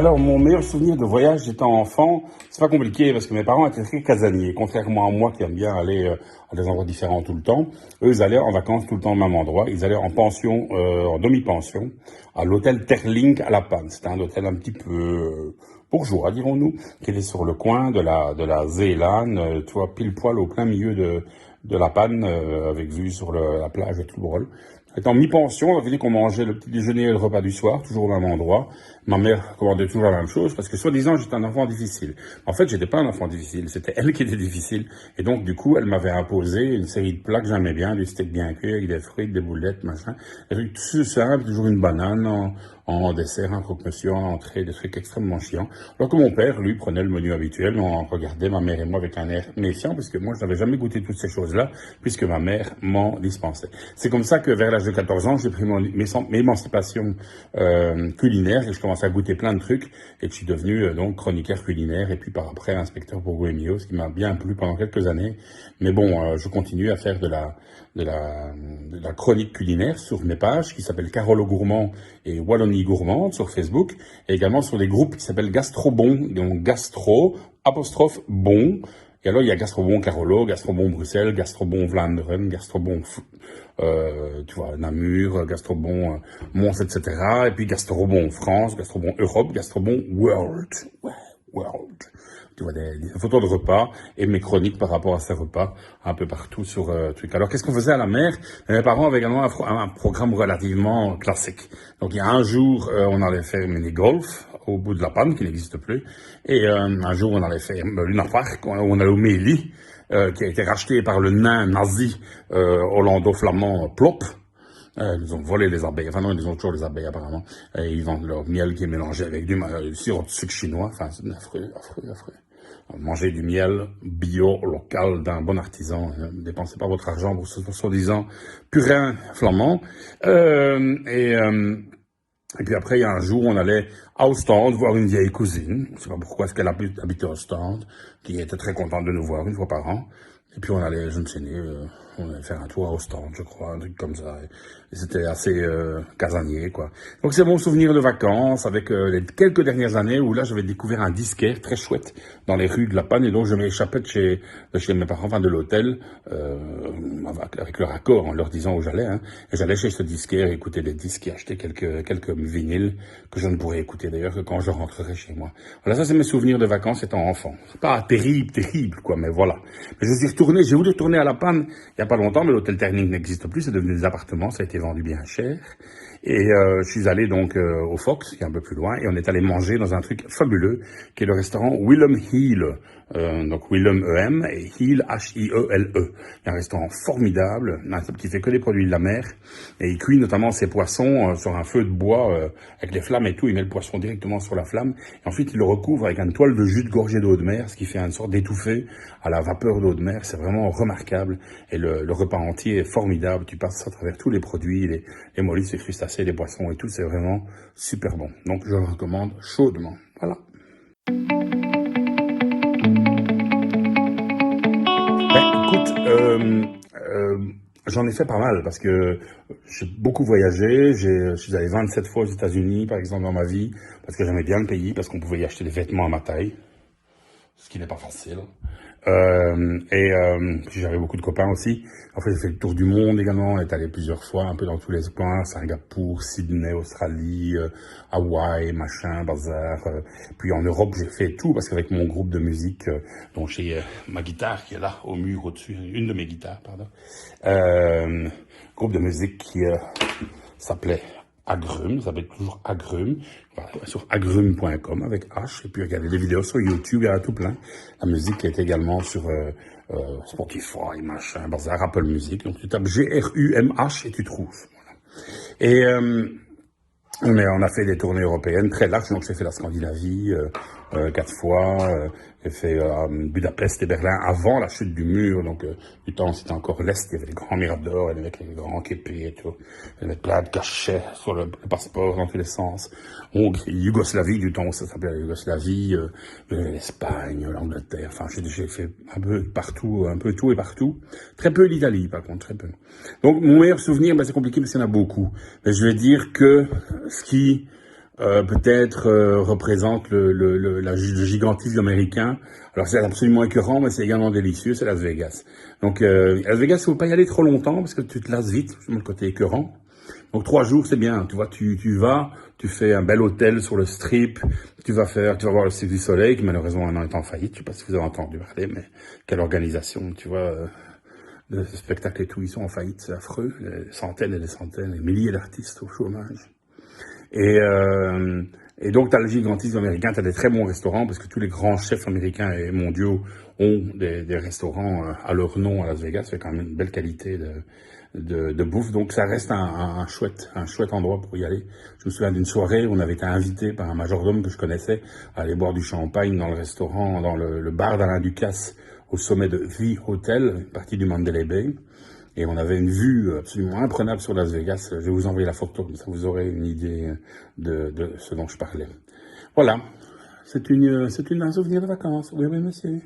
Alors, mon meilleur souvenir de voyage étant enfant, c'est pas compliqué parce que mes parents étaient très casaniers. Contrairement à moi qui aime bien aller à des endroits différents tout le temps, eux, ils allaient en vacances tout le temps au même endroit. Ils allaient en pension, en demi-pension, à l'hôtel Terlink à La Panne. C'était un hôtel un petit peu bourgeois, dirons-nous, qui est sur le coin de la Zeelan, tu vois, pile poil au plein milieu de La Panne, avec vue sur la plage et tout le rôle. Étant mi-pension, ça veut dire qu'on mangeait le petit déjeuner et le repas du soir, toujours au même endroit. Ma mère commandait toujours la même chose, parce que soi-disant, j'étais un enfant difficile. En fait, j'étais pas un enfant difficile, c'était elle qui était difficile. Et donc, du coup, elle m'avait imposé une série de plats que j'aimais bien, du steak bien cuit, avec des fruits, des boulettes, machin. Des trucs tout simples, toujours une banane en dessert, un croque-monsieur, en entrée, des trucs extrêmement chiants. Alors que mon père, lui, prenait le menu habituel, on regardait ma mère et moi avec un air méfiant, parce que moi, je n'avais jamais goûté toutes ces choses-là, puisque ma mère m'en dispensait. C'est comme ça que vers l'âge de 14 ans, j'ai pris mon émancipation culinaire, et je commençais à goûter plein de trucs, et je suis devenu donc chroniqueur culinaire, et puis par après inspecteur pour Goemio, ce qui m'a bien plu pendant quelques années. Mais bon, je continue à faire de la chronique culinaire sur mes pages qui s'appellent Carole Gourmand et Wallonie Gourmande sur Facebook, et également sur des groupes qui s'appellent Gastrobon, donc Gastro, apostrophe bon. Et alors, il y a Gastrobon Carolo, Gastrobon Bruxelles, Gastrobon Vlaanderen, Gastrobon, tu vois, Namur, Gastrobon Mons, etc. Et puis Gastrobon France, Gastrobon Europe, Gastrobon World. Ouais, World. Tu vois, des photos de repas et mes chroniques par rapport à ces repas un peu partout sur truc. Alors, qu'est-ce qu'on faisait à la mer? Mes parents avaient également un programme relativement classique. Donc, il y a un jour, on allait faire mini-golf au bout de la Panne, qui n'existe plus. Et un jour, on allait faire Luna Park, on allait au Méli, qui a été racheté par le nain nazi hollando-flamand Plop. Ils ont volé les abeilles. Enfin non, ils ont toujours les abeilles apparemment. Et ils vendent leur miel qui est mélangé avec du sirop de sucre chinois. Enfin, c'est affreux, affreux, affreux. Manger du miel bio, local, d'un bon artisan. Ne dépensez pas votre argent pour ce soi-disant purin flamand. Et puis après, il y a un jour, on allait à Ostende voir une vieille cousine. Je ne sais pas pourquoi est-ce qu'elle habitait à Ostende, qui était très contente de nous voir une fois par an. Et puis on allait, je ne sais pas, on allait faire un tour à Ostende, je crois, un truc comme ça. Et c'était assez casanier, quoi. Donc c'est mon souvenir de vacances avec les quelques dernières années où là j'avais découvert un disquaire très chouette dans les rues de La Panne, et donc je m'échappais de chez mes parents, enfin de l'hôtel, avec leur accord, en leur disant où j'allais, hein. Et j'allais chez ce disquaire écouter des disques et acheter quelques vinyles que je ne pourrais écouter d'ailleurs que quand je rentrerai chez moi. Voilà, ça c'est mes souvenirs de vacances étant enfant. C'est pas terrible, quoi, mais voilà. Mais j'ai voulu retourner à La Panne il y a pas longtemps, mais l'hôtel Terning n'existe plus, c'est devenu des appartements, ça a été vendu bien cher. Et je suis allé donc au Fox, qui est un peu plus loin, et on est allé manger dans un truc fabuleux, qui est le restaurant Willem Hiele. Donc Willem E-M et Hiele H-I-E-L-E. Il y a un restaurant formidable, un type qui fait que des produits de la mer, et il cuit notamment ses poissons sur un feu de bois avec les flammes et tout. Il met le poisson directement sur la flamme, et ensuite il le recouvre avec une toile de jus de gorgée d'eau de mer, ce qui fait une sorte d'étouffée à la vapeur d'eau de mer. C'est vraiment remarquable, et le repas entier est formidable. Tu passes à travers tous les produits, les mollusques, les crustacés, les poissons et tout, c'est vraiment super bon. Donc je le recommande chaudement. Voilà. Écoute, j'en ai fait pas mal parce que j'ai beaucoup voyagé. Je suis allé 27 fois aux États-Unis, par exemple, dans ma vie, parce que j'aimais bien le pays, parce qu'on pouvait y acheter des vêtements à ma taille, ce qui n'est pas facile. Puis j'avais beaucoup de copains aussi. En fait, j'ai fait le tour du monde également. On est allé plusieurs fois, un peu dans tous les coins, Singapour, Sydney, Australie, Hawaï, machin, bazar. Puis en Europe, j'ai fait tout parce qu'avec mon groupe de musique, dont j'ai ma guitare qui est là au mur au-dessus, une de mes guitares, pardon. Groupe de musique qui s'appelait Agrumes, ça s'appelle toujours Agrumes, voilà, sur agrumes.com avec H, et puis regardez des vidéos sur YouTube, il y en a tout plein. La musique est également sur Spotify, machin, bazar, Apple Music, donc tu tapes G-R-U-M-H et tu trouves. Voilà. Et mais on a fait des tournées européennes très larges, donc j'ai fait la Scandinavie 4 fois, j'ai fait Budapest et Berlin avant la chute du mur, donc du temps c'était encore l'Est, il y avait les grands miradors, et les mecs avec les grands képés et tout, il y avait plein de cachets sur le passeport dans tous les sens. Hongrie, Yougoslavie, du temps où ça s'appelait la Yougoslavie, l'Espagne, l'Angleterre, enfin j'ai fait un peu partout, un peu tout et partout. Très peu l'Italie par contre, très peu. Donc mon meilleur souvenir, c'est compliqué parce qu'il y en a beaucoup. Mais je vais dire que ce qui peut-être représente le gigantisme américain. Alors c'est absolument écœurant, mais c'est également délicieux, c'est Las Vegas. Donc Las Vegas, il ne faut pas y aller trop longtemps parce que tu te lasses vite, justement le côté écœurant. Donc 3 jours, c'est bien. Tu vois, tu vas, tu fais un bel hôtel sur le Strip, tu vas voir le Cirque du Soleil, qui malheureusement maintenant est en faillite. Je sais pas si vous avez entendu parler, mais quelle organisation, tu vois, de spectacles et tout, ils sont en faillite, c'est affreux. Des centaines et des centaines, des milliers d'artistes au chômage. Et donc, tu as le gigantisme américain, tu as des très bons restaurants, parce que tous les grands chefs américains et mondiaux ont des restaurants à leur nom à Las Vegas. C'est quand même une belle qualité de bouffe. Donc, ça reste un chouette endroit pour y aller. Je me souviens d'une soirée où on avait été invité par un majordome que je connaissais à aller boire du champagne dans le restaurant, dans le bar d'Alain Ducasse, au sommet de The Hotel, une partie du Mandalay Bay. Et on avait une vue absolument imprenable sur Las Vegas. Je vais vous envoyer la photo, comme ça vous aurez une idée de ce dont je parlais. Voilà, c'est un souvenir de vacances. Oui, oui, monsieur.